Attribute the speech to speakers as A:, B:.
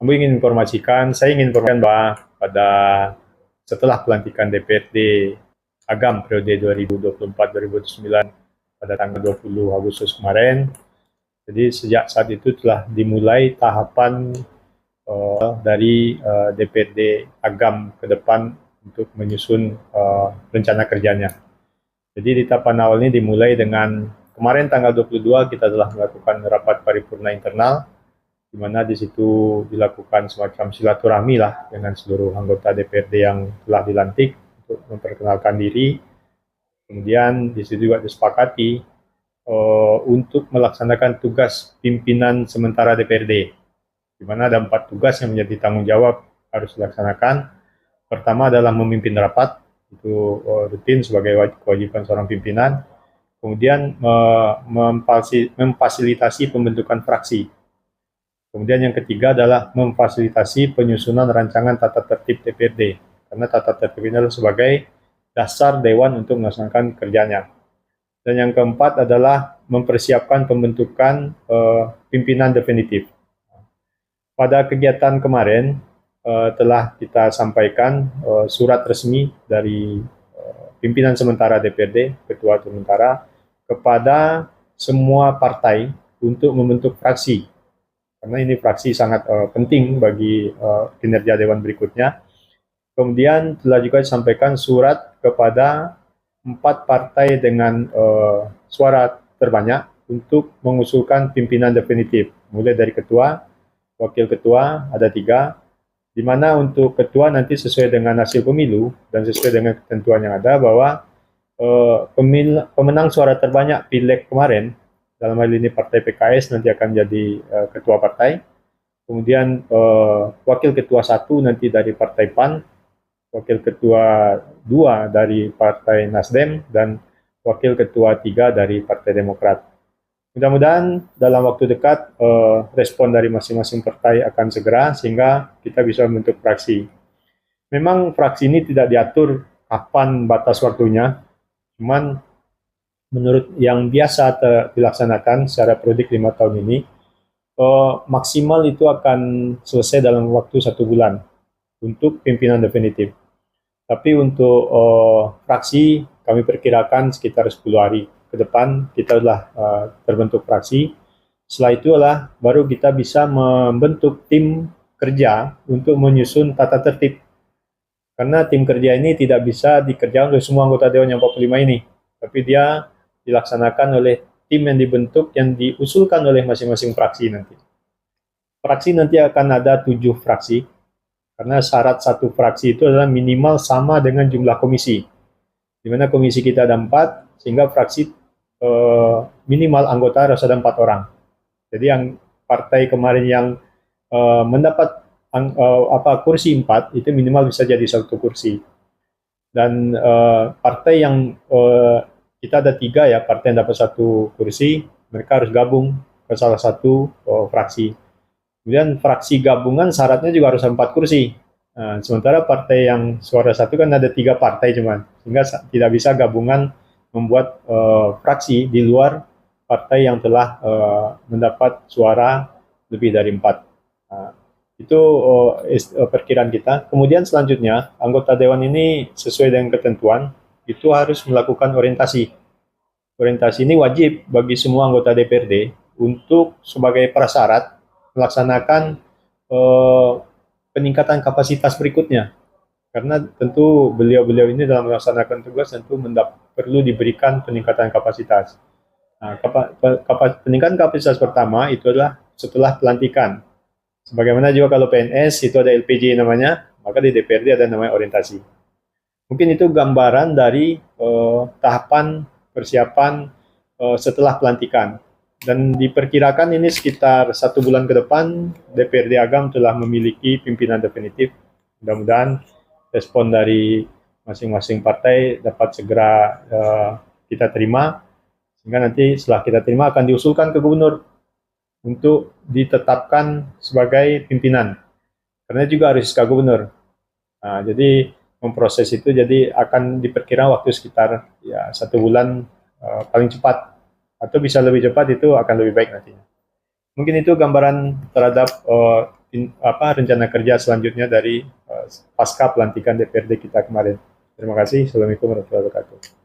A: saya ingin informasikan bahwa pada setelah pelantikan DPRD Agam periode 2024-2029 pada tanggal 20 Agustus kemarin, jadi sejak saat itu telah dimulai tahapan dari DPRD Agam ke depan untuk menyusun rencana kerjanya. Jadi di tahapan awal ini dimulai dengan kemarin tanggal 22 kita telah melakukan rapat paripurna internal, di mana di situ dilakukan semacam silaturahmi lah dengan seluruh anggota DPRD yang telah dilantik untuk memperkenalkan diri. Kemudian di situ juga disepakati untuk melaksanakan tugas pimpinan sementara DPRD, di mana ada 4 tugas yang menjadi tanggung jawab harus dilaksanakan. Pertama adalah memimpin rapat, itu rutin sebagai kewajiban seorang pimpinan. Kemudian memfasilitasi pembentukan fraksi. Kemudian yang ketiga adalah memfasilitasi penyusunan rancangan tata tertib DPRD, karena tata tertib ini adalah sebagai dasar Dewan untuk melaksanakan kerjanya. Dan yang keempat adalah mempersiapkan pembentukan pimpinan definitif. Pada kegiatan kemarin telah kita sampaikan surat resmi dari pimpinan sementara DPRD, ketua sementara, kepada semua partai untuk membentuk fraksi. Karena ini fraksi sangat penting bagi kinerja Dewan berikutnya. Kemudian telah juga disampaikan surat kepada 4 partai dengan suara terbanyak untuk mengusulkan pimpinan definitif, mulai dari ketua, wakil ketua, ada 3, di mana untuk ketua nanti sesuai dengan hasil pemilu dan sesuai dengan ketentuan yang ada bahwa pemenang suara terbanyak pileg kemarin, dalam hal ini partai PKS nanti akan jadi ketua partai, kemudian wakil ketua 1 nanti dari partai PAN, wakil ketua 2 dari partai Nasdem, dan wakil ketua 3 dari partai Demokrat. Mudah-mudahan dalam waktu dekat respon dari masing-masing partai akan segera sehingga kita bisa membentuk fraksi. Memang fraksi ini tidak diatur kapan batas waktunya, cuman menurut yang biasa dilaksanakan secara periodik 5 tahun ini, maksimal itu akan selesai dalam waktu 1 bulan untuk pimpinan definitif. Tapi untuk fraksi kami perkirakan sekitar 10 hari ke depan kita sudah terbentuk fraksi. Setelah itulah baru kita bisa membentuk tim kerja untuk menyusun tata tertib. Karena tim kerja ini tidak bisa dikerjakan oleh semua anggota Dewan yang 45 ini, tapi dia dilaksanakan oleh tim yang dibentuk yang diusulkan oleh masing-masing fraksi nanti. Fraksi nanti akan ada 7 fraksi. Karena syarat satu fraksi itu adalah minimal sama dengan jumlah komisi. Di mana komisi kita ada 4, sehingga fraksi minimal anggota harus ada 4 orang. Jadi yang partai kemarin yang mendapat kursi 4, itu minimal bisa jadi 1 kursi. Dan partai yang kita ada 3 ya, partai yang dapat 1 kursi, mereka harus gabung ke salah satu fraksi. Kemudian fraksi gabungan syaratnya juga harus 4 kursi. Nah, sementara partai yang suara 1 kan ada 3 partai cuman, sehingga tidak bisa gabungan membuat fraksi di luar partai yang telah mendapat suara lebih dari 4. Nah, itu perkiraan kita. Kemudian selanjutnya, anggota Dewan ini sesuai dengan ketentuan, itu harus melakukan orientasi. Orientasi ini wajib bagi semua anggota DPRD untuk sebagai prasyarat melaksanakan peningkatan kapasitas berikutnya. Karena tentu beliau-beliau ini dalam melaksanakan tugas tentu perlu diberikan peningkatan kapasitas. Nah, peningkatan kapasitas pertama itu adalah setelah pelantikan. Sebagaimana juga kalau PNS itu ada LPJ namanya, maka di DPRD ada namanya orientasi. Mungkin itu gambaran dari tahapan persiapan setelah pelantikan. Dan diperkirakan ini sekitar 1 bulan ke depan DPRD Agam telah memiliki pimpinan definitif. Mudah-mudahan respon dari masing-masing partai dapat segera kita terima, sehingga nanti setelah kita terima akan diusulkan ke gubernur untuk ditetapkan sebagai pimpinan. Karena juga harus SK gubernur. Nah, jadi memproses itu jadi akan diperkirakan waktu sekitar 1 bulan paling cepat. Atau bisa lebih cepat, itu akan lebih baik nantinya. Mungkin itu gambaran terhadap rencana kerja selanjutnya dari pasca pelantikan DPRD kita kemarin. Terima kasih. Assalamualaikum warahmatullahi wabarakatuh.